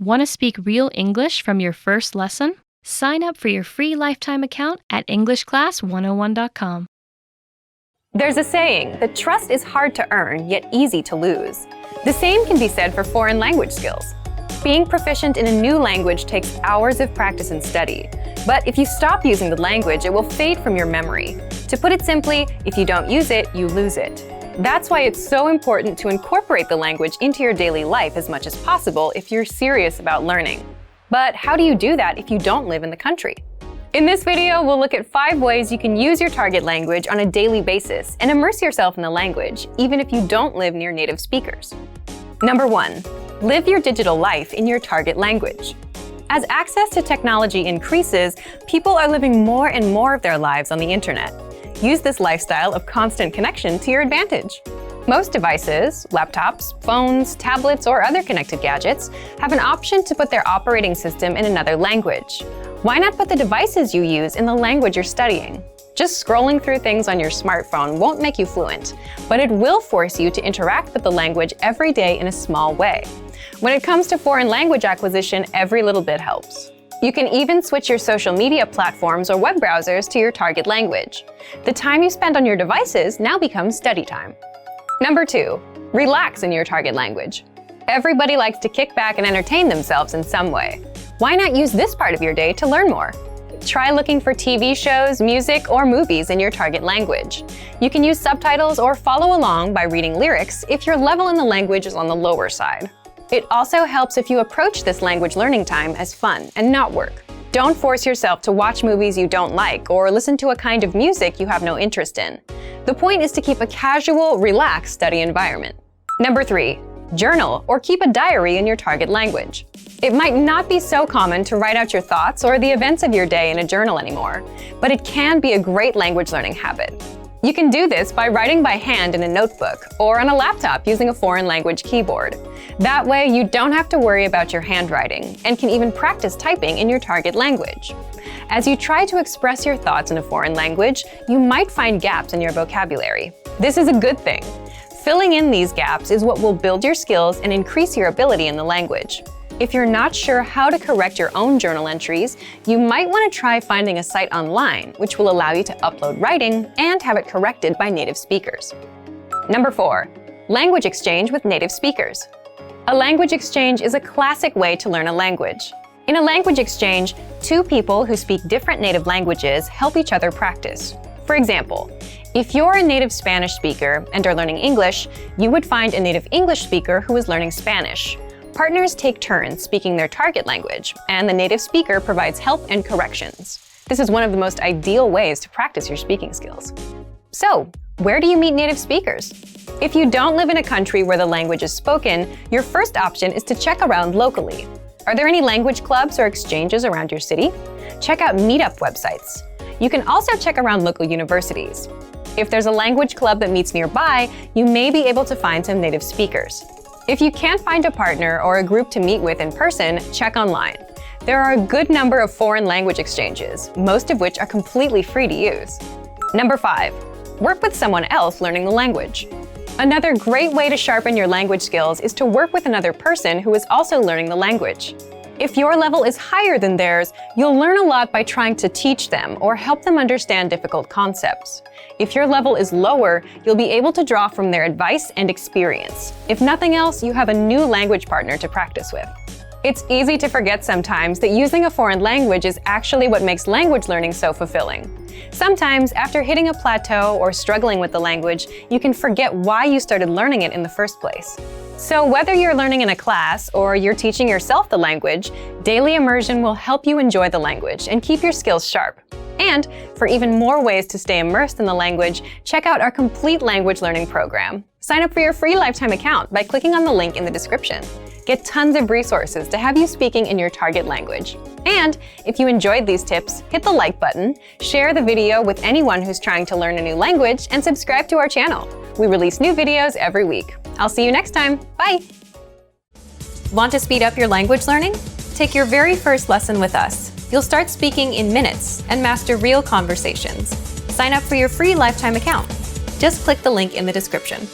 Want to speak real English from your first lesson? Sign up for your free lifetime account at EnglishClass101.com. There's a saying that trust is hard to earn, yet easy to lose. The same can be said for foreign language skills. Being proficient in a new language takes hours of practice and study. But if you stop using the language, it will fade from your memory. To put it simply, if you don't use it, you lose it. That's why it's so important to incorporate the language into your daily life as much as possible if you're serious about learning. But how do you do that if you don't live in the country? In this video, we'll look at 5 ways you can use your target language on a daily basis and immerse yourself in the language, even if you don't live near native speakers. Number 1. Live your digital life in your target language. As access to technology increases, people are living more and more of their lives on the internet. Use this lifestyle of constant connection to your advantage. Most devices, laptops, phones, tablets, or other connected gadgets, have an option to put their operating system in another language. Why not put the devices you use in the language you're studying? Just scrolling through things on your smartphone won't make you fluent, but it will force you to interact with the language every day in a small way. When it comes to foreign language acquisition, every little bit helps. You can even switch your social media platforms or web browsers to your target language. The time you spend on your devices now becomes study time. Number 2. Relax in your target language. Everybody likes to kick back and entertain themselves in some way. Why not use this part of your day to learn more? Try looking for TV shows, music, or movies in your target language. You can use subtitles or follow along by reading lyrics if your level in the language is on the lower side. It also helps if you approach this language learning time as fun and not work. Don't force yourself to watch movies you don't like or listen to a kind of music you have no interest in. The point is to keep a casual, relaxed study environment. Number 3. Journal or keep a diary in your target language. It might not be so common to write out your thoughts or the events of your day in a journal anymore, but it can be a great language learning habit. You can do this by writing by hand in a notebook or on a laptop using a foreign language keyboard. That way, you don't have to worry about your handwriting and can even practice typing in your target language. As you try to express your thoughts in a foreign language, you might find gaps in your vocabulary. This is a good thing. Filling in these gaps is what will build your skills and increase your ability in the language. If you're not sure how to correct your own journal entries, you might want to try finding a site online, which will allow you to upload writing and have it corrected by native speakers. Number 4. Language exchange with native speakers. A language exchange is a classic way to learn a language. In a language exchange, 2 people who speak different native languages help each other practice. For example, if you're a native Spanish speaker and are learning English, you would find a native English speaker who is learning Spanish. Partners take turns speaking their target language, and the native speaker provides help and corrections. This is one of the most ideal ways to practice your speaking skills. So, where do you meet native speakers? If you don't live in a country where the language is spoken, your first option is to check around locally. Are there any language clubs or exchanges around your city? Check out meetup websites. You can also check around local universities. If there's a language club that meets nearby, you may be able to find some native speakers. If you can't find a partner or a group to meet with in person, check online. There are a good number of foreign language exchanges, most of which are completely free to use. Number 5. Work with someone else learning the language. Another great way to sharpen your language skills is to work with another person who is also learning the language. If your level is higher than theirs, you'll learn a lot by trying to teach them or help them understand difficult concepts. If your level is lower, you'll be able to draw from their advice and experience. If nothing else, you have a new language partner to practice with. It's easy to forget sometimes that using a foreign language is actually what makes language learning so fulfilling. Sometimes, after hitting a plateau or struggling with the language, you can forget why you started learning it in the first place. So whether you're learning in a class or you're teaching yourself the language, daily immersion will help you enjoy the language and keep your skills sharp. And for even more ways to stay immersed in the language, check out our complete language learning program. Sign up for your free lifetime account by clicking on the link in the description. Get tons of resources to have you speaking in your target language. And if you enjoyed these tips, hit the like button, share the video with anyone who's trying to learn a new language, and subscribe to our channel. We release new videos every week. I'll see you next time. Bye! Want to speed up your language learning? Take your very first lesson with us. You'll start speaking in minutes and master real conversations. Sign up for your free lifetime account. Just click the link in the description.